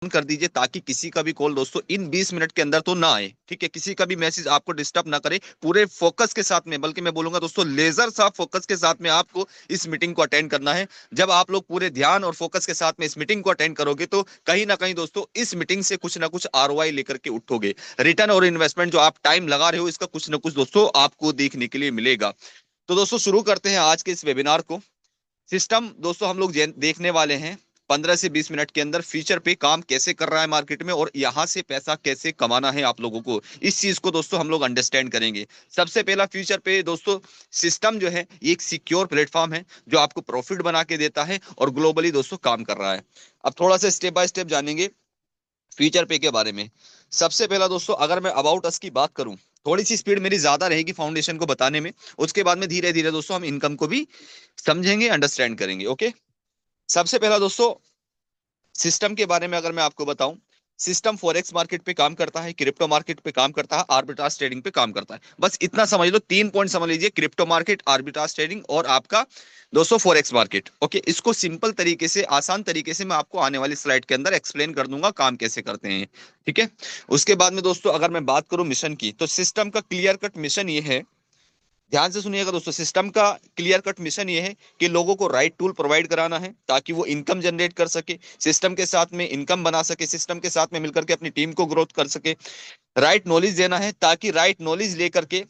कर दीजिए ताकि किसी का भी कॉल दोस्तों इन 20 मिनट के अंदर तो ना आए, ठीक है, किसी का भी मैसेज आपको डिस्टर्ब ना करे। पूरे फोकस के साथ में, बल्कि मैं बोलूंगा दोस्तों लेजर साफ फोकस के साथ में आपको इस मीटिंग को अटेंड करना है। जब आप लोग पूरे ध्यान और फोकस के साथ में इस मीटिंग को अटेंड करोगे तो कहीं ना कहीं दोस्तों इस मीटिंग से कुछ ना कुछ आरओआई लेकर के उठोगे। रिटर्न और इन्वेस्टमेंट जो आप टाइम लगा रहे हो इसका कुछ ना कुछ दोस्तों आपको देखने के लिए मिलेगा। तो दोस्तों शुरू करते हैं आज के इस वेबिनार को। सिस्टम दोस्तों हम लोग देखने वाले हैं 15 से 20 मिनट के अंदर फ्यूचर पे काम कैसे कर रहा है मार्केट में और यहां से पैसा कैसे कमाना है आप लोगों को, इस चीज को दोस्तों हम लोग अंडरस्टैंड करेंगे। सबसे पहला फ्यूचर पे दोस्तों सिस्टम जो है ये एक सिक्योर प्लेटफॉर्म है जो आपको प्रॉफिट बना के देता है और ग्लोबली दोस्तों काम कर रहा है। अब थोड़ा सा स्टेप बाय स्टेप जानेंगे फ्यूचर पे के बारे में। सबसे पहला दोस्तों अगर मैं अबाउट अस की बात करूं, थोड़ी सी स्पीड मेरी ज्यादा रहेगी फाउंडेशन को बताने में, उसके बाद में धीरे धीरे दोस्तों हम इनकम को भी समझेंगे, अंडरस्टैंड करेंगे। ओके, सबसे पहला दोस्तों सिस्टम के बारे में अगर मैं आपको बताऊं, सिस्टम फॉरेक्स मार्केट पे काम करता है, क्रिप्टो मार्केट पे काम करता है, आर्बिट्राज ट्रेडिंग पे काम करता है। बस इतना समझ लो, 3 पॉइंट समझ लीजिए, क्रिप्टो मार्केट, आर्बिट्राज ट्रेडिंग और आपका दोस्तों फॉरेक्स मार्केट। ओके, इसको सिंपल तरीके से, आसान तरीके से मैं आपको आने वाली स्लाइड के अंदर एक्सप्लेन कर दूंगा काम कैसे करते हैं, ठीक है। उसके बाद में दोस्तों अगर मैं बात करूं मिशन की, तो सिस्टम का क्लियर कट मिशन ये है, ध्यान से सुनिएगा दोस्तों, सिस्टम का क्लियर कट मिशन ये है कि लोगों को राइट टूल प्रोवाइड कराना है ताकि वो इनकम जनरेट कर सके, सिस्टम के साथ में इनकम बना सके, सिस्टम के साथ में मिलकर के अपनी टीम को ग्रोथ कर सके। राइट नॉलेज देना है ताकि राइट नॉलेज लेकर के,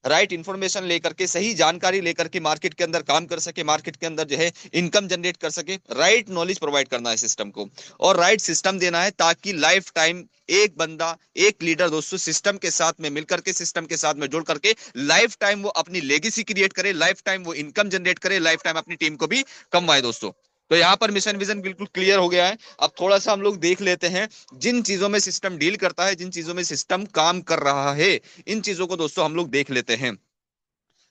राइट इंफॉर्मेशन लेकर के, सही जानकारी लेकर के मार्केट के अंदर काम कर सके, मार्केट के अंदर जो है इनकम जनरेट कर सके। राइट नॉलेज प्रोवाइड करना है सिस्टम को और राइट सिस्टम देना है ताकि लाइफ टाइम एक बंदा, एक लीडर दोस्तों सिस्टम के साथ में मिलकर के, सिस्टम के साथ में जुड़ करके लाइफ टाइम वो अपनी लेगेसी क्रिएट करे, लाइफ टाइम वो इनकम जनरेट करे, लाइफ टाइम अपनी टीम को भी कमवाए दोस्तों। तो यहाँ पर मिशन विजन बिल्कुल क्लियर हो गया है। अब थोड़ा सा हम लोग देख लेते हैं जिन चीजों में सिस्टम डील करता है, जिन चीजों में सिस्टम काम कर रहा है, इन चीजों को दोस्तों हम लोग देख लेते हैं।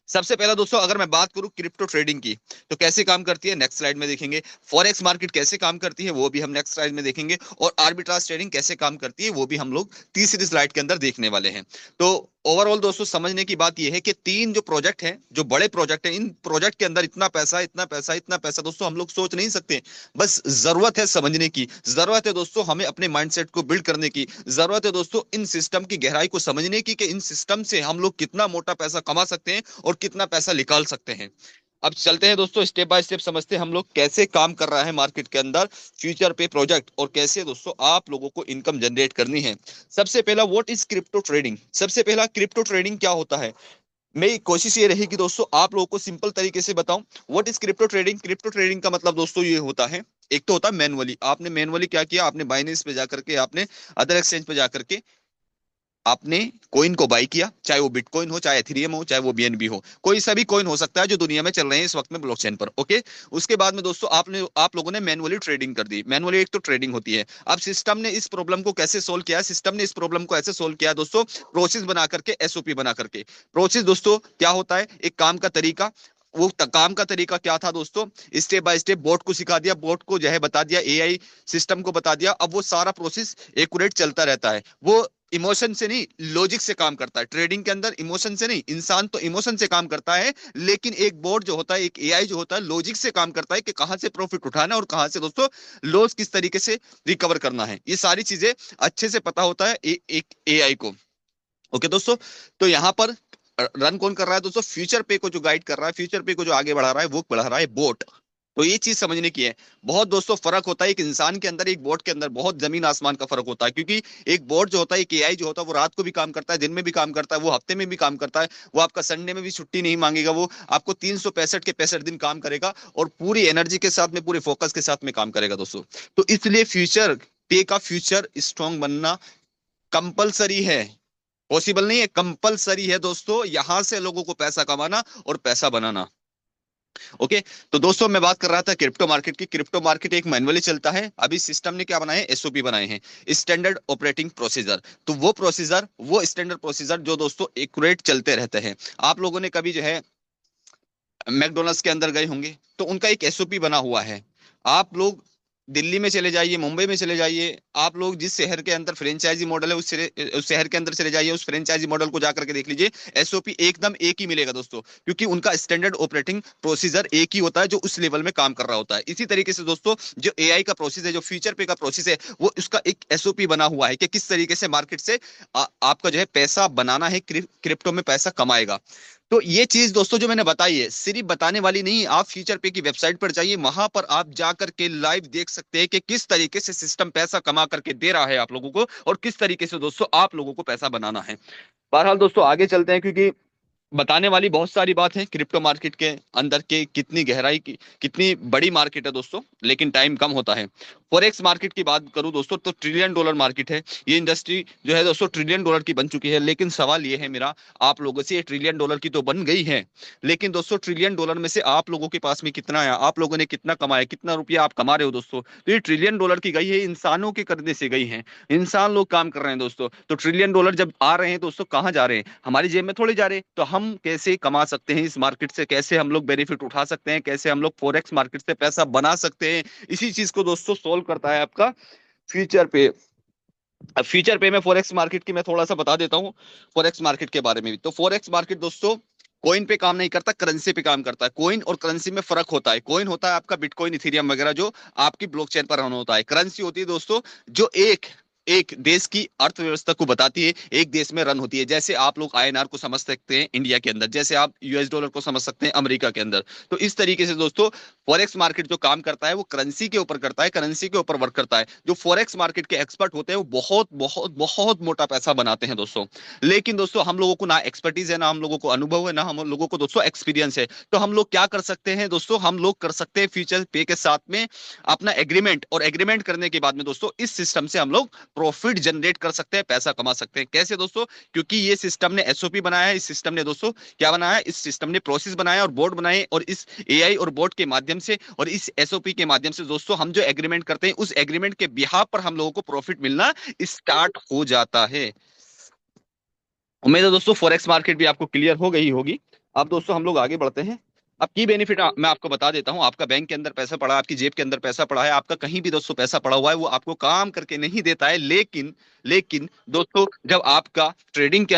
सबसे पहला दोस्तों अगर मैं बात करूं क्रिप्टो ट्रेडिंग की, तो कैसे काम करती है नेक्स्ट स्लाइड में देखेंगे। फॉरेक्स मार्केट कैसे काम करती है वो भी हम नेक्स्ट स्लाइड में देखेंगे और आर्बिट्राज ट्रेडिंग कैसे काम करती है वो भी हम लोग तीसरी स्लाइड के अंदर देखने वाले हैं। तो ओवरऑल दोस्तों समझने की बात यह है कि तीन जो प्रोजेक्ट हैं, जो बड़े प्रोजेक्ट हैं, इन प्रोजेक्ट के अंदर इतना पैसा, इतना पैसा, इतना पैसा दोस्तों हम लोग सोच नहीं सकते। बस जरूरत है समझने की, जरूरत है दोस्तों हमें अपने माइंडसेट को बिल्ड करने की, जरूरत है दोस्तों इन सिस्टम की गहराई को समझने की कि इन सिस्टम से हम लोग कितना मोटा पैसा कमा सकते हैं और कितना पैसा निकाल सकते हैं। अब चलते हैं दोस्तों स्टेप बाय स्टेप, समझते हैं हम लोग कैसे काम कर रहा है मार्केट के अंदर फ्यूचर पे प्रोजेक्ट और कैसे दोस्तों आप लोगों को इनकम जनरेट करनी है। सबसे पहला व्हाट इज क्रिप्टो ट्रेडिंग। सबसे पहला क्रिप्टो ट्रेडिंग क्या होता है, मेरी कोशिश ये रहेगी दोस्तों आप लोगों को सिंपल तरीके से बताऊं। What is crypto trading. Crypto trading का मतलब दोस्तों ये होता है, एक तो होता है मैनुअली, आपने मैनुअली क्या किया, आपने बाइनेंस पे जाकर के, आपने अदर एक्सचेंज पे जाकर के आपने कोइन को बाई किया, चाहे वो बिटकॉइन हो, चाहे एथेरियम हो, चाहे वो बीएनबी हो, कोई सा भी कॉइन हो सकता है जो दुनिया में चल रहे हैं इस वक्त में ब्लॉकचेन पर। ओके, उसके बाद में दोस्तों आप लोगों ने मैनुअली ट्रेडिंग कर दी। मैनुअली एक तो ट्रेडिंग होती है। अब सिस्टम ने इस प्रॉब्लम को कैसे सोल्व किया, सिस्टम ने इस प्रॉब्लम को ऐसे सोल्व किया दोस्तों, प्रोसेस बना करके, एसओपी बना करके। प्रोसेस दोस्तों क्या होता है, एक काम का तरीका। वो काम का तरीका क्या था दोस्तों, स्टेप बाय स्टेप बोट को सिखा दिया, बोट को जो है बता दिया, एआई सिस्टम को बता दिया। अब वो सारा प्रोसेस एक्यूरेट चलता रहता है। वो इमोशन से नहीं, लॉजिक से काम करता है। ट्रेडिंग के अंदर इमोशन से नहीं, इंसान तो इमोशन से काम करता है, लेकिन एक बोर्ड जो होता है, एक एआई जो होता है, लॉजिक से काम करता है कि कहां से प्रॉफिट उठाना है और कहां से दोस्तों लॉस किस तरीके से रिकवर करना है। ये सारी चीजें अच्छे से पता होता है एक एआई को। ओके दोस्तों, तो यहां पर रन कौन कर रहा है दोस्तों, फ्यूचर पे को जो गाइड कर रहा है, फ्यूचर पे को जो आगे बढ़ा रहा है, वो बढ़ा रहा है बोट। तो ये चीज समझने की है। बहुत दोस्तों फर्क होता है एक इंसान के अंदर, एक बोट के अंदर, बहुत जमीन आसमान का फर्क होता है। क्योंकि एक बोट जो होता है, एक एआई जो होता है, वो रात को भी काम करता है, दिन में भी काम करता है, वो हफ्ते में भी काम करता है, वो आपका संडे में भी छुट्टी नहीं मांगेगा, वो आपको 365 के 65 दिन काम करेगा और पूरी एनर्जी के साथ में, पूरे फोकस के साथ में काम करेगा दोस्तों। तो इसलिए फ्यूचर पे का फ्यूचर स्ट्रांग बनना कंपलसरी है, पॉसिबल नहीं है, कंपलसरी है दोस्तों, यहां से लोगों को पैसा कमाना और पैसा बनाना। ओके, तो दोस्तों मैं बात कर रहा था क्रिप्टो मार्केट की। क्रिप्टो मार्केट एक मैनुअली चलता है, अभी सिस्टम ने क्या बनाए, एसओपी बनाए हैं, स्टैंडर्ड ऑपरेटिंग प्रोसीजर। तो वो प्रोसीजर, वो स्टैंडर्ड प्रोसीजर जो दोस्तों एक्यूरेट चलते रहते हैं। आप लोगों ने कभी जो है मैकडोनल्ड्स के अंदर गए होंगे तो उनका एक एसओपी बना हुआ है। आप लोग दिल्ली में चले जाइए, मुंबई में चले जाइए, आप लोग जिस शहर के अंदर फ्रेंचाइजी मॉडल है उस शहर के अंदर चले जाइए, उस फ्रेंचाइजी मॉडल को जाकर के देख लीजिए, एसओपी एकदम एक ही मिलेगा दोस्तों, क्योंकि उनका स्टैंडर्ड ऑपरेटिंग प्रोसीजर एक ही होता है जो उस लेवल में काम कर रहा होता है। इसी तरीके से दोस्तों जो एआई का प्रोसेस है, जो फ्यूचर पे का प्रोसेस है, वो उसका एक एसओपी बना हुआ है कि किस तरीके से मार्केट से आपका जो है पैसा बनाना है, क्रिप्टो में पैसा कमाएगा। तो ये चीज दोस्तों जो मैंने बताई है सिर्फ बताने वाली नहीं, आप फ्यूचर पे की वेबसाइट पर जाइए, वहां पर आप जाकर के लाइव देख सकते हैं कि किस तरीके से सिस्टम पैसा कमा करके दे रहा है आप लोगों को, और किस तरीके से दोस्तों आप लोगों को पैसा बनाना है। बहरहाल दोस्तों आगे चलते हैं, क्योंकि बताने वाली बहुत सारी बात है क्रिप्टो मार्केट के अंदर के, कितनी गहराई की, कितनी बड़ी मार्केट है दोस्तों, लेकिन टाइम कम होता है। फॉरेक्स मार्केट की बात करूं दोस्तों तो ट्रिलियन डॉलर मार्केट है, ये इंडस्ट्री जो है दोस्तों ट्रिलियन डॉलर की बन चुकी है। लेकिन सवाल ये है मेरा आप लोगों से, ये ट्रिलियन डॉलर की तो बन गई है, लेकिन दोस्तों ट्रिलियन डॉलर में से आप लोगों के पास में कितना है, आप लोगों ने कितना कमाया, कितना रुपया आप कमा रहे हो दोस्तों। तो ये ट्रिलियन डॉलर की गई है, इंसानों के करने से गई है, इंसान लोग काम कर रहे हैं दोस्तों। तो ट्रिलियन डॉलर जब आ रहे हैं दोस्तों, कहाँ जा रहे हैं, हमारी जेब में थोड़े जा रहे हैं। तो हम कैसे कमा सकते हैं इस मार्केट से, कैसे हम लोग बेनिफिट उठा सकते हैं, कैसे हम लोग फॉरेक्स मार्केट से पैसा बना सकते हैं, इसी चीज को दोस्तों सोल्व करता है आपका फ्यूचर पे। अब फ्यूचर पे में फॉरेक्स मार्केट की मैं थोड़ा सा बता देता हूँ, फॉरेक्स मार्केट के बारे में भी। तो फॉरेक्स मार्केट दोस्तों कॉइन पे काम नहीं करता, करेंसी पे काम करता है। कॉइन और करेंसी में फर्क होता है, कॉइन होता है आपका बिटकॉइन, इथेरियम वगैरह जो आपकी ब्लॉकचेन पर रन होता है। करेंसी होती है दोस्तों जो एक एक देश की अर्थव्यवस्था को बताती है, एक देश में रन होती है। जैसे आप लोग आईएनआर को समझ सकते हैं इंडिया के अंदर, जैसे आप यूएस डॉलर को समझ सकते हैं अमेरिका के अंदर। तो इस तरीके से दोस्तों फॉरेक्स मार्केट जो काम करता है वो करेंसी के ऊपर करता है, करेंसी के ऊपर वर्क करता है। जो फॉरेक्स मार्केट के एक्सपर्ट होते हैं वो बहुत बहुत बहुत मोटा पैसा बनाते हैं दोस्तों। लेकिन दोस्तों हम लोगों को ना एक्सपर्टीज है, ना हम लोगों को अनुभव है, ना हम लोगों को दोस्तों एक्सपीरियंस है। तो हम लोग क्या कर सकते हैं दोस्तों, हम लोग कर सकते हैं फ्यूचर पे के साथ में अपना एग्रीमेंट, और एग्रीमेंट करने के बाद में दोस्तों इस सिस्टम से हम लोग प्रॉफिट जनरेट कर सकते हैं, पैसा कमा सकते हैं। कैसे दोस्तों, क्योंकि ये सिस्टम ने एसओपी बनाया है, इस सिस्टम ने दोस्तों क्या बनाया, इस सिस्टम ने प्रोसेस बनाया और बोर्ड बनाए, और इस एआई और बोर्ड के माध्यम से और इस एसओपी के माध्यम से दोस्तों हम जो एग्रीमेंट करते हैं उस एग्रीमेंट के बिहाफ पर हम लोगों को प्रॉफिट मिलना स्टार्ट हो जाता है। उम्मीद है दोस्तों फॉरेक्स मार्केट भी आपको क्लियर हो गई होगी। अब दोस्तों हम लोग आगे बढ़ते हैं। अब की बेनिफिट मैं आपको बता देता हूं। आपका बैंक के अंदर पैसा पड़ा है, आपकी जेब के अंदर पैसा पड़ा है, आपका कहीं भी दोस्तों पैसा पड़ा हुआ है, वो आपको काम करके नहीं देता है। लेकिन लेकिन दोस्तों जब आपका ट्रेडिंग के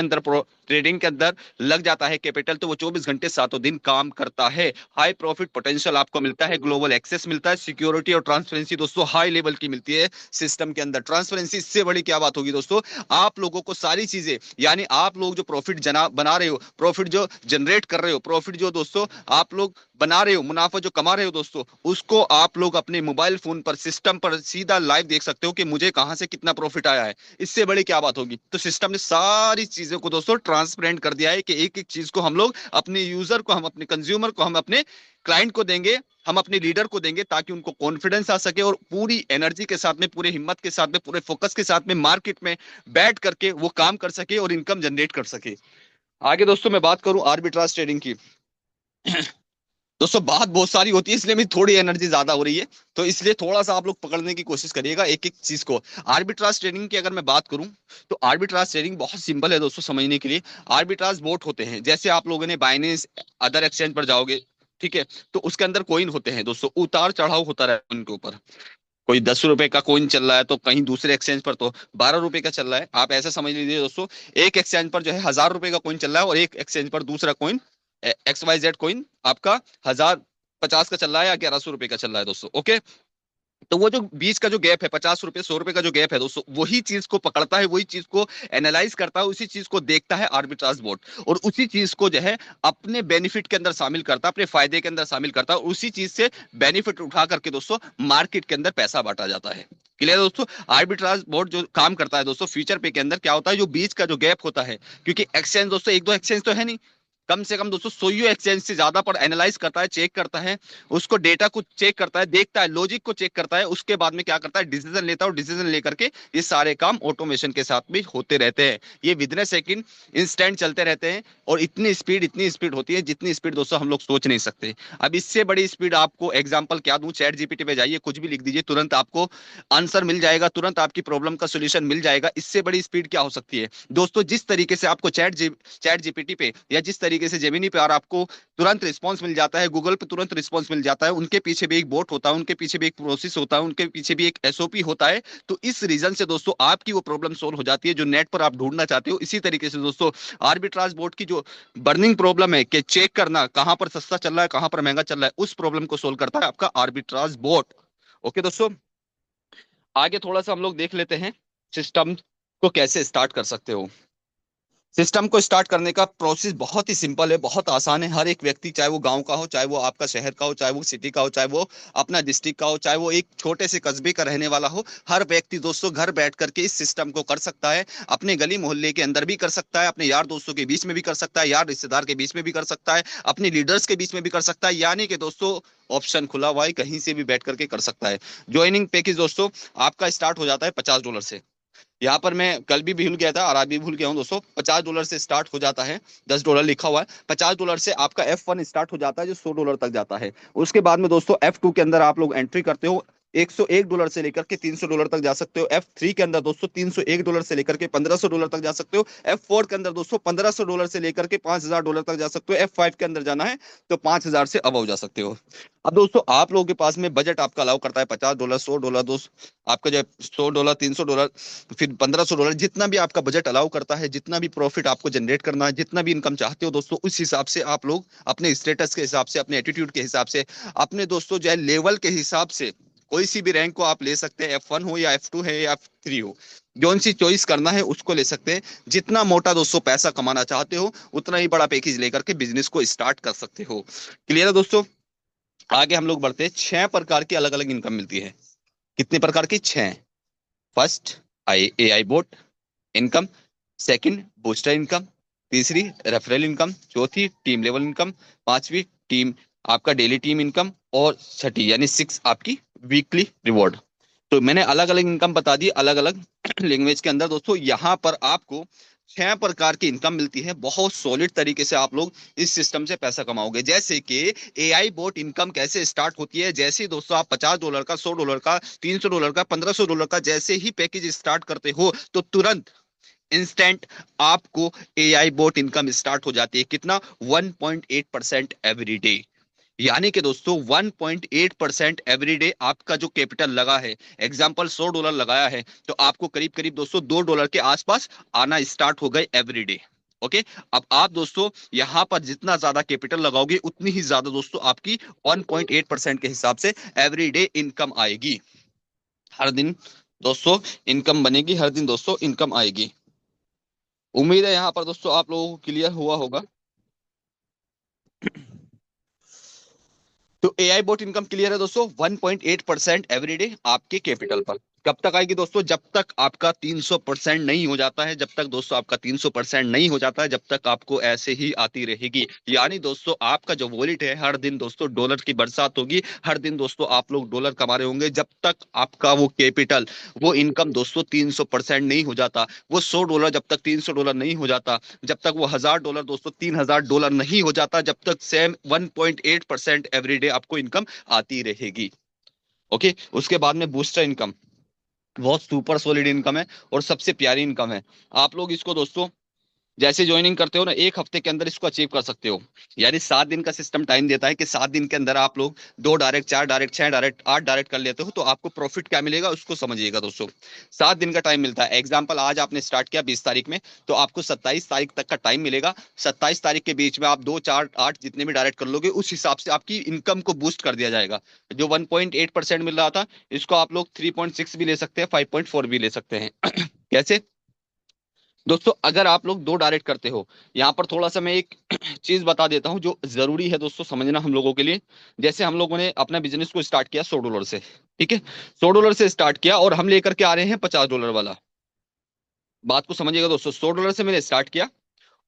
अंदर लग जाता है कैपिटल, तो वो 24 घंटे सातों दिन काम करता है। हाई प्रॉफिट पोटेंशियल आपको मिलता है, ग्लोबल एक्सेस मिलता है, सिक्योरिटी और ट्रांसपेरेंसी दोस्तों हाई लेवल की मिलती है सिस्टम के अंदर। ट्रांसपेरेंसी इससे बड़ी क्या बात होगी दोस्तों, आप लोगों को सारी चीजें, यानी आप लोग जो प्रॉफिट जना बना रहे हो, प्रॉफिट जो जनरेट कर रहे हो, प्रॉफिट जो दोस्तों आप लोग बना रहे हो, मुनाफा जो कमा रहे हो दोस्तों, उसको आप लोग अपने मोबाइल फोन पर सिस्टम पर सीधा लाइव देख सकते हो कि मुझे कहां से कितना प्रॉफिट आया है। इससे बड़ी क्या बात होगी। तो सिस्टम ने सारी चीजों को दोस्तों ट्रांसपेरेंट कर दिया है कि एक एक चीज को हम लोग अपने यूजर को, हम अपने कंज्यूमर को, हम अपने क्लाइंट को देंगे, हम अपने लीडर को देंगे, ताकि उनको कॉन्फिडेंस आ सके और पूरी एनर्जी के साथ में, पूरी हिम्मत के साथ में, पूरे फोकस के साथ में मार्केट में बैठ करके वो काम कर सके और इनकम जनरेट कर सके। आगे दोस्तों मैं बात करूं आर्बिट्राज ट्रेडिंग की। दोस्तों बात बहुत सारी होती है, इसलिए मेरी थोड़ी एनर्जी ज्यादा हो रही है, तो इसलिए थोड़ा सा आप लोग पकड़ने की कोशिश करिएगा एक एक चीज को। आर्बिट्राज ट्रेडिंग की अगर मैं बात करूं तो आर्बिट्राज ट्रेडिंग बहुत सिंपल है दोस्तों समझने के लिए। आर्बिट्राज बोट होते हैं, जैसे आप लोगों ने बाइनेंस अदर एक्सचेंज पर जाओगे, ठीक है, तो उसके अंदर कोइन होते हैं दोस्तों, उतार चढ़ाव होता रहता है उनके ऊपर। कोई 10 रुपए का कोइन चल रहा है तो कहीं दूसरे एक्सचेंज पर तो 12 रुपए का चल रहा है। आप ऐसा समझ लीजिए दोस्तों, एक एक्सचेंज पर जो है 1000 रुपए का कोइन चल रहा है, और एक एक्सचेंज पर दूसरा कोइन XYZ कोइन आपका 1050 का चल रहा है या 1100 रुपए का चल रहा है दोस्तों। ओके, तो वो जो बीच का जो गैप है, 50 रुपए 100 रुपए का जो गैप है दोस्तों, वही चीज को पकड़ता है, वही चीज को एनालाइज करता है, उसी चीज को देखता है आर्बिट्राज बोर्ड, और उसी चीज को जो है अपने बेनिफिट के अंदर शामिल करता है, अपने फायदे के अंदर शामिल करता है, उसी चीज से बेनिफिट उठा करके दोस्तों मार्केट के अंदर पैसा बांटा जाता है। क्लियर दोस्तों। आर्बिट्राज बोर्ड जो काम करता है दोस्तों फ्यूचर पे के अंदर, क्या होता है, जो बीच का जो गैप होता है, क्योंकि एक्सचेंज दोस्तों एक दो एक्सचेंज तो है नहीं, कम से कम दोस्तों 100 एक्सचेंज से ज्यादा पर एनालाइज करता है, चेक करता है, उसको डेटा को चेक करता है, देखता है, लॉजिक को चेक करता है, उसके बाद में क्या करता है, डिसीजन लेता है, और डिसीजन लेकर के ये सारे काम ऑटोमेशन के साथ भी होते रहते हैं। ये विदिन ए सेकंड इंस्टेंट चलते रहते हैं, और इतनी स्पीड होती है जितनी स्पीड दोस्तों हम लोग सोच नहीं सकते। अब इससे बड़ी स्पीड आपको एग्जाम्पल क्या दूं, चैट जीपीटी पे जाइए, कुछ भी लिख दीजिए, तुरंत आपको आंसर मिल जाएगा, तुरंत आपकी प्रॉब्लम का सोल्यूशन मिल जाएगा। इससे बड़ी स्पीड क्या हो सकती है दोस्तों। जिस तरीके से आपको चैट जीपीटी पे या जिस तरीके तरीके से जेमिनी पे आपको तुरंत रिस्पांस मिल जाता है, गूगल पे तुरंत रिस्पांस मिल जाता है। उनके पीछे भी एक बोट होता है, उनके पीछे भी एक प्रोसेस होता है, उनके पीछे भी एक एसओपी होता है। तो इस रीजन से दोस्तों आपकी वो प्रॉब्लम सोल्व हो जाती है जो नेट पर आप ढूंढना चाहते हो। इसी तरीके से दोस्तों आर्बिट्राज बोट की जो बर्निंग प्रॉब्लम है कि चेक करना कहां पर सस्ता चल रहा है कहां पर महंगा चल रहा है, उस प्रॉब्लम को सोल्व करता है आपका आर्बिट्राज बोट। ओके दोस्तों, आगे थोड़ा सा हम लोग देख लेते हैं सिस्टम को कैसे स्टार्ट कर सकते हो। सिस्टम को स्टार्ट करने का प्रोसेस बहुत ही सिंपल है, बहुत आसान है। हर एक व्यक्ति, चाहे वो गांव का हो, चाहे वो आपका शहर का हो, चाहे वो सिटी का हो, चाहे वो अपना डिस्ट्रिक्ट का हो, चाहे वो एक छोटे से कस्बे का रहने वाला हो, हर व्यक्ति दोस्तों घर बैठ करके इस सिस्टम को कर सकता है। अपने गली मोहल्ले के अंदर भी कर सकता है, अपने यार दोस्तों के बीच में भी कर सकता है, यार रिश्तेदार के बीच में भी कर सकता है, अपने लीडर्स के बीच में भी कर सकता है। यानी कि दोस्तों ऑप्शन खुला हुआ है, कहीं से भी बैठ करके कर सकता है। ज्वाइनिंग पैकेज दोस्तों आपका स्टार्ट हो जाता है $50 से। यहाँ पर मैं कल भी भूल गया था और आज भी भूल गया हूँ दोस्तों, $50 से स्टार्ट हो जाता है। $10 लिखा हुआ है। $50 से आपका F1 स्टार्ट हो जाता है जो $100 तक जाता है। उसके बाद में दोस्तों F2 के अंदर आप लोग एंट्री करते हो, $101 से लेकर के $300 तक जा सकते हो। F3 के अंदर दोस्तों $301 से लेकर के $1500 तक जा सकते हो। F4 के अंदर दोस्तों $1500 से लेकर के $5000 तक जा सकते हो। F5 के अंदर जाना है तो 5000 से अबव जा सकते हो। अब दोस्तों आप लोगों के पास में बजट आपका अलाउ करता है $50, $100 दोस्त आपका जो है $100, $300, फिर $1500, जितना भी आपका बजट अलाउ करता है, जितना भी प्रॉफिट आपको जनरेट करना है, जितना भी इनकम चाहते हो दोस्तों, उस हिसाब से आप लोग अपने स्टेटस के हिसाब से, अपने एटीट्यूड के हिसाब से, अपने दोस्तों जो है लेवल के हिसाब से कोई सी भी रैंक को आप ले सकते हैं। F1 हो या F2 है या F3 हो, जौन सी चॉइस करना है उसको ले सकते हैं। जितना मोटा दोस्तों पैसा कमाना चाहते हो उतना ही बड़ा पैकेज लेकर के बिजनेस को स्टार्ट कर सकते हो। क्लियर है दोस्तों? आगे हम लोग बढ़ते हैं। 6 प्रकार की अलग अलग इनकम मिलती है। कितने प्रकार की? 6। First AI boat income, second booster income, तीसरी रेफरल इनकम, चौथी टीम लेवल इनकम, पांचवी टीम आपका डेली टीम इनकम, और छठी यानी 6 आपकी वीकली रिवॉर्ड। तो मैंने अलग अलग इनकम बता दी अलग अलग लैंग्वेज के अंदर दोस्तों। यहाँ पर आपको 6 प्रकार की इनकम मिलती है। बहुत सॉलिड तरीके से आप लोग इस सिस्टम से पैसा कमाओगे। जैसे कि AI बोट इनकम कैसे स्टार्ट होती है, जैसे ही दोस्तों आप $50 का, $100 का, $300 का, $1500 का जैसे ही पैकेज स्टार्ट करते हो तो तुरंत इंस्टेंट आपको AI बोट इनकम स्टार्ट हो जाती है। कितना? 1.8% एवरी डे। यानी कि दोस्तों 1.8% एवरी डे आपका जो कैपिटल लगा है, एग्जांपल $100 लगाया है, तो आपको करीब करीब दोस्तों $2 के आसपास आना स्टार्ट हो गए एवरी डे। ओके, अब आप दोस्तों यहां पर जितना ज्यादा कैपिटल लगाओगे उतनी ही ज्यादा दोस्तों आपकी 1.8% के हिसाब से एवरी डे इनकम आएगी। हर दिन दोस्तों इनकम बनेगी, हर दिन दोस्तों इनकम आएगी। उम्मीद है यहाँ पर दोस्तों आप लोगों को क्लियर हुआ होगा। तो AI बोट इनकम क्लियर है दोस्तों, 1.8% एवरी डे आपके कैपिटल पर। कब तक आएगी दोस्तों? जब तक आपका 300% नहीं हो जाता है। जब तक दोस्तों आपका 300% नहीं हो जाता है, जब तक आपको ऐसे ही आती रहेगी। यानी दोस्तों आपका जो वॉलेट है, हर दिन दोस्तों डॉलर की बरसात होगी, हर दिन दोस्तों आप लोग डॉलर कमा रहे होंगे, जब तक आपका वो कैपिटल, वो इनकम दोस्तों 300% नहीं हो जाता। वो $100 जब तक $300 नहीं हो जाता, जब तक वो $1000 दोस्तों $3000 नहीं हो जाता, जब तक सेम 1.8% एवरी डे आपको इनकम आती रहेगी। ओके, उसके बाद में बूस्टर इनकम बहुत सुपर सॉलिड इनकम है और सबसे प्यारी इनकम है। आप लोग इसको दोस्तों जैसे ज्वाइनिंग करते हो ना, 1 हफ्ते के अंदर इसको अचीव कर सकते हो। यानी 7 दिन का सिस्टम टाइम देता है कि 7 दिन के अंदर आप लोग 2 डायरेक्ट, 4 डायरेक्ट, 6 डायरेक्ट, 8 डायरेक्ट कर लेते हो तो आपको प्रॉफिट क्या मिलेगा उसको समझिएगा दोस्तों। 7 दिन का टाइम मिलता है। एग्जाम्पल आज आपने स्टार्ट किया 20 तारीख में, तो आपको 27 तारीख तक का टाइम मिलेगा। 27 तारीख के बीच में आप 2, 4, 8 जितने भी डायरेक्ट कर लोगे उस हिसाब से आपकी इनकम को बूस्ट कर दिया जाएगा। जो 1.8% मिल रहा था, इसको आप लोग 3.6 भी ले सकते हैं, 5.4 भी ले सकते हैं। कैसे दोस्तों? अगर आप लोग 2 डायरेक्ट करते हो, यहाँ पर थोड़ा सा मैं एक चीज बता देता हूँ जो जरूरी है दोस्तों समझना हम लोगों के लिए। जैसे हम लोगों ने अपना बिजनेस को स्टार्ट किया $100 से, ठीक है, $100 से स्टार्ट किया और हम लेकर के आ रहे हैं $50 वाला। बात को समझिएगा दोस्तों, $100 से मैंने स्टार्ट किया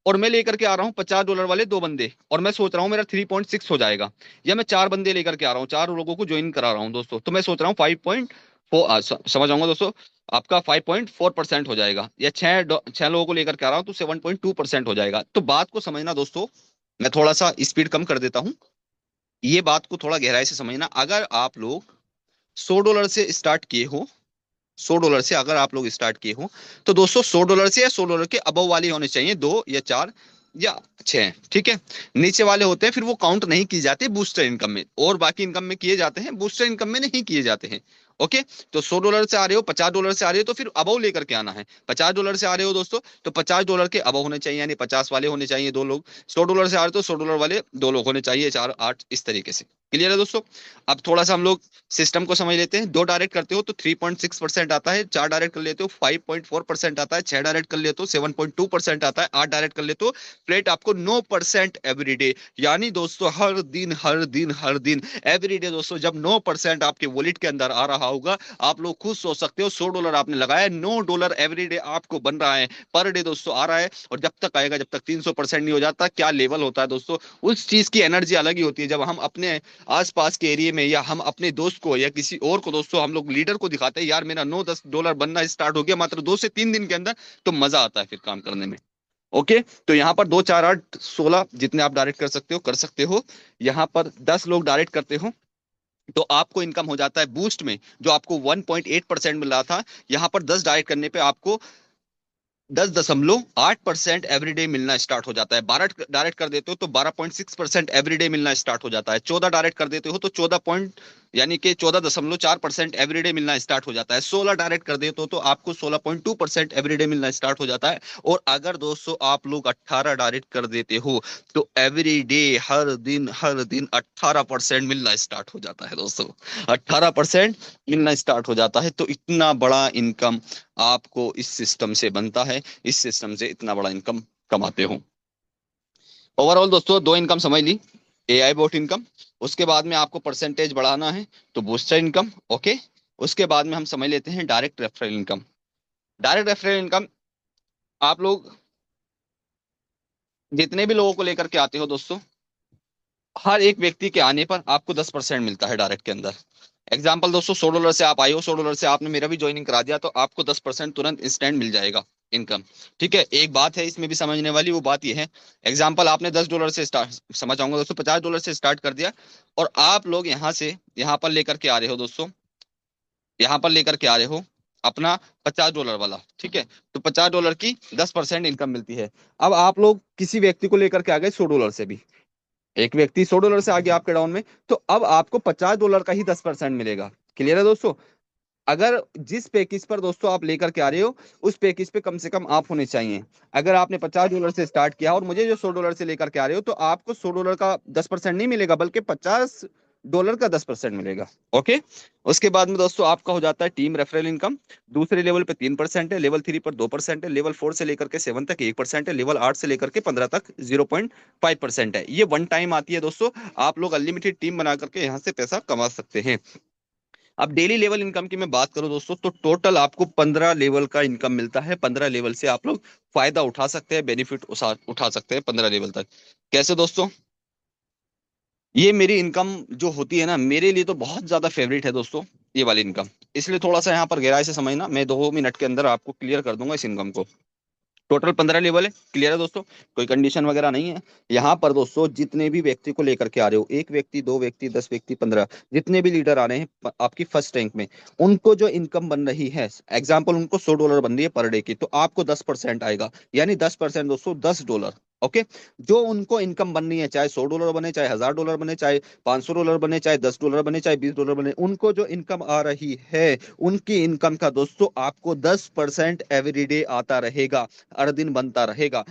और मैं लेकर के आ रहा हूँ $50 वाले 2 बंदे, और मैं सोच रहा हूँ मेरा 3.6 हो जाएगा, या मैं 4 बंदे लेकर के आ रहा हूँ, 4 लोगों को ज्वाइन करा रहा हूँ दोस्तों, तो मैं सोच रहा हूँ 5.4, समझ आऊंगा दोस्तों, आपका 5.4% हो जाएगा, या 6 लोगों को लेकर के आ रहा हूँ तो 7.2% हो जाएगा। तो बात को समझना दोस्तों, मैं थोड़ा सा स्पीड कम कर देता हूँ, ये बात को थोड़ा गहराई से समझना। अगर आप लोग $100 से स्टार्ट किए हो, $100 से अगर आप लोग स्टार्ट किए हो, तो दोस्तों $100 से या $100 के अबव वाली होनी चाहिए, 2 या 4, या 6 हैं, ठीक है। नीचे वाले होते हैं फिर वो काउंट नहीं किए जाते बूस्टर इनकम में, और बाकी इनकम में किए जाते हैं, बूस्टर इनकम में नहीं किए जाते हैं। ओके, तो $100 से आ रहे हो, $50 से आ रहे हो, तो फिर अबव लेकर के आना है। $50 से आ रहे हो दोस्तों, तो $50 के अबव होने चाहिए, यानी 50 वाले होने चाहिए दो लोग। $100 से आ रहे हो तो $100 वाले दो लोग होने चाहिए, 4 8 इस तरीके से। क्लियर है दोस्तों। अब थोड़ा सा हम लोग सिस्टम को समझ लेते हैं। 2 डायरेक्ट करते हो तो 3.6% आता है, 4 डायरेक्ट कर लेते हो 5.4% आता है, 6 डायरेक्ट कर लेते हो 7.2% आता है, 8 डायरेक्ट कर लेते हो प्लेट आपको 9% एवरीडे। यानी दोस्तों हर दिन हर दिन हर दिन एवरीडे दोस्तों, जब 9% आपके वॉलेट के अंदर आ रहा होगा, आप लोग खुद सोच सकते हो $100 आपने लगाया, $9 एवरीडे आपको बन रहा है, पर डे दोस्तों आ रहा है। और जब तक आएगा, जब तक 300% नहीं हो जाता, क्या लेवल होता है दोस्तों, उस चीज की एनर्जी अलग ही होती है। जब हम अपने आसपास के एरिया में या हम अपने दोस्त को या किसी और को दोस्तों, हम लोग लीडर को दिखाते हैं यार मेरा $9-10 बनना स्टार्ट हो गया मात्र 2 से 3 दिन के अंदर, तो मजा आता है फिर काम करने में। ओके, तो यहाँ पर 2 4 8 16 जितने आप डायरेक्ट कर सकते हो कर सकते हो। यहाँ पर 10 लोग डायरेक्ट करते हो तो आपको इनकम हो जाता है बूस्ट में, जो आपको 1.8% मिल रहा था, यहाँ पर 10 डायरेक्ट करने पे आपको 10.8% एवरीडे मिलना स्टार्ट हो जाता है। 12 डायरेक्ट कर देते हो तो 12.6% एवरीडे मिलना स्टार्ट हो जाता है। 14 डायरेक्ट कर देते हो तो 14 पॉइंट यानी कि 14.4% एवरीडे मिलना स्टार्ट हो जाता है। 16 डायरेक्ट कर देते हो तो आपको 16.2% एवरीडे मिलना स्टार्ट हो जाता है। और अगर दोस्तों आप लोग 18 डायरेक्ट कर देते हो तो एवरीडे हर दिन 18% मिलना स्टार्ट हो जाता है दोस्तों। 18% मिलना स्टार्ट हो जाता है, तो इतना बड़ा इनकम आपको इस सिस्टम से बनता है, इस सिस्टम से इतना बड़ा इनकम कमाते हो। ओवरऑल दोस्तों 2 इनकम समझ ली, एआई बोट इनकम, उसके बाद में आपको परसेंटेज बढ़ाना है तो बूस्टर इनकम। ओके, उसके बाद में हम समझ लेते हैं direct referral income. Direct referral income, आप लोग जितने भी लोगों को लेकर के आते हो दोस्तों, हर एक व्यक्ति के आने पर आपको 10% मिलता है डायरेक्ट के अंदर। एग्जाम्पल दोस्तों, $100 से आप आए हो, $100 से आपने मेरा भी ज्वाइनिंग करा दिया, तो आपको 10% तुरंत इंस्टेंट मिल जाएगा इनकम। ठीक है, एक बात है इसमें भी समझने वाली, वो बात ये है, एग्जाम्पल आपने $10 से स्टार्ट, समझ आऊंगा दोस्तों, $50 से स्टार्ट कर दिया, और आप लोग यहाँ से यहाँ पर लेकर के आ रहे हो दोस्तों, यहाँ पर लेकर के आ रहे हो अपना $50 वाला। ठीक है, तो $50 की 10% इनकम मिलती है। अब आप लोग किसी व्यक्ति को लेकर के आ गए $100 से भी, एक व्यक्ति $100 से आ गया आपके डाउन में, तो अब आपको $50 का ही 10% मिलेगा। क्लियर है दोस्तों। अगर जिस पैकेज पर दोस्तों आप लेकर के आ रहे हो, उस पैकेज पे कम से कम आप होने चाहिए। अगर आपने $50 से स्टार्ट किया और मुझे जो $100 से लेकर के आ रहे हो, तो आपको $100 का 10% नहीं मिलेगा, बल्कि $50 का 10% मिलेगा। ओके, उसके बाद में दोस्तों आपका हो जाता है टीम रेफरल इनकम। दूसरे लेवल पे 3% है, लेवल 3 पर 2% है, लेवल 4 से लेकर के 7 तक 1% है, लेवल 8 से लेकर के 15 तक 0.5% है। ये वन टाइम आती है दोस्तों, आप लोग अनलिमिटेड टीम बना करके यहाँ से पैसा कमा सकते हैं। अब डेली लेवल इनकम की मैं बात करूं दोस्तों, तो टोटल आपको 15 लेवल का इनकम मिलता है। 15 लेवल से आप लोग फायदा उठा सकते हैं, बेनिफिट उठा सकते हैं 15 लेवल तक। कैसे दोस्तों, ये मेरी इनकम जो होती है ना, मेरे लिए तो बहुत ज्यादा फेवरेट है दोस्तों ये वाली इनकम। इसलिए थोड़ा सा यहाँ पर गहराई से समझना, मैं 2 मिनट के अंदर आपको क्लियर कर दूंगा इस इनकम को। टोटल 15 लेवल है, क्लियर है दोस्तों, कोई कंडीशन वगैरह नहीं है। यहाँ पर दोस्तों जितने भी व्यक्ति को लेकर के आ रहे हो, 1 व्यक्ति 2 व्यक्ति 10 व्यक्ति 15, जितने भी लीडर आ रहे हैं आपकी फर्स्ट रैंक में, उनको जो इनकम बन रही है, एग्जाम्पल उनको $100 बन रही है पर डे की, तो आपको 10% आएगा, यानी 10% दोस्तों $10। ओके, जो उनको इनकम बननी है, चाहे $100 बने, चाहे $1000 बने, चाहे $500 बने, चाहे $10 बने, चाहे $20 बने, उनको जो इनकम आ रही है, उनकी इनकम का दोस्तों आपको 10% एवरीडे आता रहेगा, हर दिन बनता रहेगा।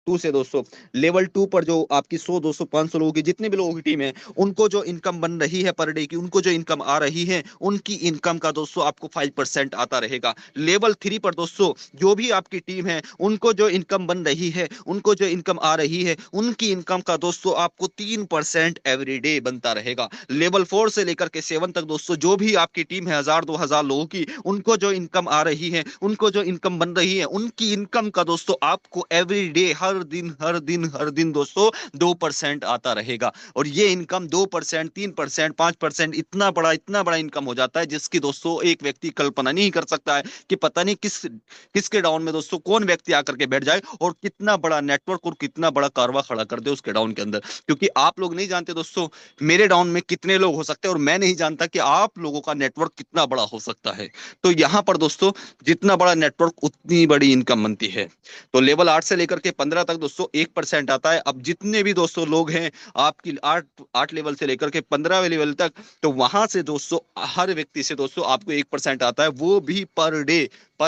2 से दोस्तों लेवल 2 पर जो आपकी 100 200 500 लोगों की, जितने भी लोगों की टीम है, उनको जो इनकम बन रही है पर डे की, उनको जो इनकम आ रही है, उनकी इनकम का दोस्तों आपको 5% आता रहेगा। लेवल 3 पर दोस्तों जो भी आपकी टीम है, उनको जो इनकम बन रही है, उनको जो इनकम आ रही है, उनकी इनकम का दोस्तों आपको 3% एवरी डे बनता रहेगा। लेवल 4 से लेकर के 7 तक दोस्तों जो भी आपकी टीम है, 1000 2000 लोगों की, उनको जो इनकम आ रही है, उनको जो इनकम बन रही है, उनकी इनकम का दोस्तों आपको एवरी डे हर दिन दोस्तों 2% आता रहेगा। और ये इनकम 2% 3% 5% इतना बड़ा इनकम हो जाता है, जिसकी दोस्तों एक व्यक्ति कल्पना नहीं कर सकता है कि पता नहीं किसके डाउन में दोस्तों कौन व्यक्ति आकर के बैठ जाए और कितना बड़ा नेटवर्क और कितना बड़ा कारवा खड़ा कर दे उसके डाउन के अंदर। क्योंकि आप लोग नहीं जानते दोस्तों मेरे डाउन में कितने लोग हो सकते हैं, और मैं नहीं जानता कि आप लोगों का नेटवर्क कितना बड़ा हो सकता है। तो यहां पर दोस्तों जितना बड़ा नेटवर्क उतनी बड़ी इनकम बनती है। तो लेवल 8 से लेकर के 15 तक दोस्तों 1% आता है। अब जितने भी दोस्तों लोग हैं आपकी 8 लेवल से लेकर के 15वें लेवल तक, तो वहां से दोस्तों हर व्यक्ति से दोस्तों आपको 1% आता है, वो भी पर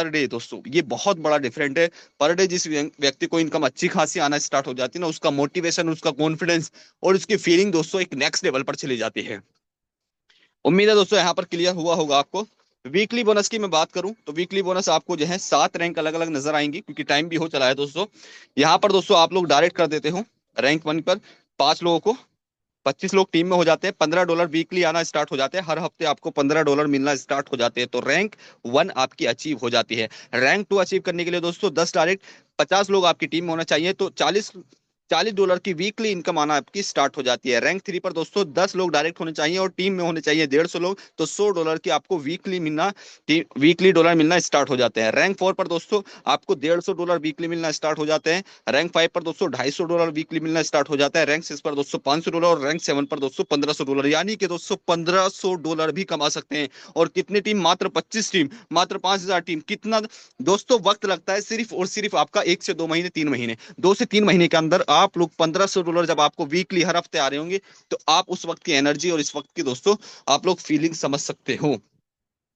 डे दोस्तों। ये बहुत बड़ा डिफरेंट है। पर डे जिस व्यक्ति को इनकम अच्छी खासी आना स्टार्ट हो जाती है ना, उसका मोटिवेशन, उसका कॉन्फिडेंस और उसकी फीलिंग दोस्तों एक नेक्स्ट लेवल पर चली जाती है। उम्मीद है दोस्तों यहाँ पर क्लियर हुआ होगा आपको। वीकली बोनस की मैं बात करूं तो वीकली बोनस आपको जो है 7 रैंक अलग अलग नजर आएंगी, क्योंकि टाइम भी हो चला है दोस्तों। यहाँ पर दोस्तों आप लोग डायरेक्ट कर देते हो रैंक 1 पर 5 लोगों को, 25 लोग टीम में हो जाते हैं, $15 वीकली आना स्टार्ट हो जाते हैं, हर हफ्ते आपको $15 मिलना स्टार्ट हो जाते हैं, तो रैंक 1 आपकी अचीव हो जाती है। रैंक 2 अचीव करने के लिए दोस्तों 10 डायरेक्ट 50 लोग आपकी टीम में होना चाहिए, तो $40 की वीकली इनकम आना आपकी स्टार्ट हो जाती है। रैंक 3 पर दोस्तों 10 लोग डायरेक्ट होने चाहिए और टीम में होने चाहिए 150 लोग, तो $100 की आपको वीकली डॉलर मिलना स्टार्ट हो जाते हैं। रैंक 4 पर दोस्तों आपको $150 वीकली मिलना स्टार्ट हो जाते हैं। रैंक 5 पर दोस्तों $250 वीकली मिलना स्टार्ट हो जाता है। रैंक 6 पर दोस्तों $500 और रैंक 7 पर दोस्तों $1500, यानी कि दोस्तों $1500 भी कमा सकते हैं। और कितनी टीम? मात्र 25 टीम, मात्र 5000 टीम। कितना दोस्तों वक्त लगता है? सिर्फ और सिर्फ आपका 1 से 2 महीने, 3 महीने, 2 से 3 महीने के अंदर आप लोग $1500 जब आपको वीकली हर हफ्ते आ रहे होंगे, तो आप उस वक्त की एनर्जी और इस वक्त की दोस्तों आप लोग फीलिंग समझ सकते हो।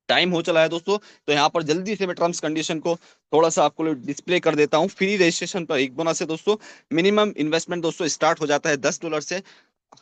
टाइम हो चला है दोस्तों, तो यहाँ पर जल्दी से मैं टर्म्स कंडीशन को थोड़ा सा आपको डिस्प्ले कर देता हूँ। फ्री रजिस्ट्रेशन पर एक बोनस है दोस्तों। मिनिमम इन्वेस्टमेंट दोस्तों स्टार्ट हो जाता है $10 से,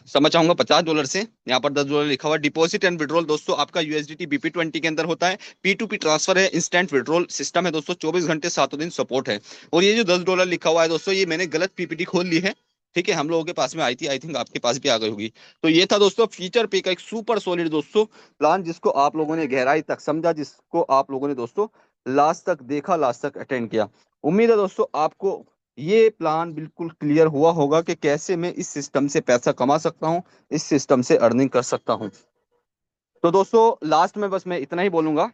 समझ चाहूंगा $50 से। यहाँ पर $10 लिखा हुआ है। डिपॉजिट एंड विड्रॉल दोस्तों आपका यूएसडीटी BP20 के अंदर होता है। P2P ट्रांसफर है, इंस्टेंट विड्रॉल सिस्टम है दोस्तों, 24 घंटे 7 दिन सपोर्ट है। और ये जो $10 लिखा हुआ है दोस्तों, ये मैंने गलत पीपीटी खोल ली है, ठीक है, हम लोगों के पास में आई थी, आई थिंक आपके पास भी आ गई होगी। तो ये था दोस्तों फीचर पे का एक सुपर सॉलिड दोस्तों प्लान, जिसको आप लोगों ने गहराई तक समझा, जिसको आप लोगों ने दोस्तों लास्ट तक देखा, लास्ट तक अटेंड किया। उम्मीद है दोस्तों आपको ये प्लान बिल्कुल क्लियर हुआ होगा कि कैसे मैं इस सिस्टम से पैसा कमा सकता हूँ, इस सिस्टम से अर्निंग कर सकता हूँ। तो दोस्तों लास्ट में बस मैं इतना ही बोलूंगा,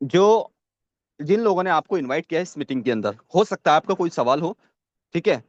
जो जिन लोगों ने आपको इनवाइट किया है इस मीटिंग के अंदर, हो सकता है आपका कोई सवाल हो, ठीक है,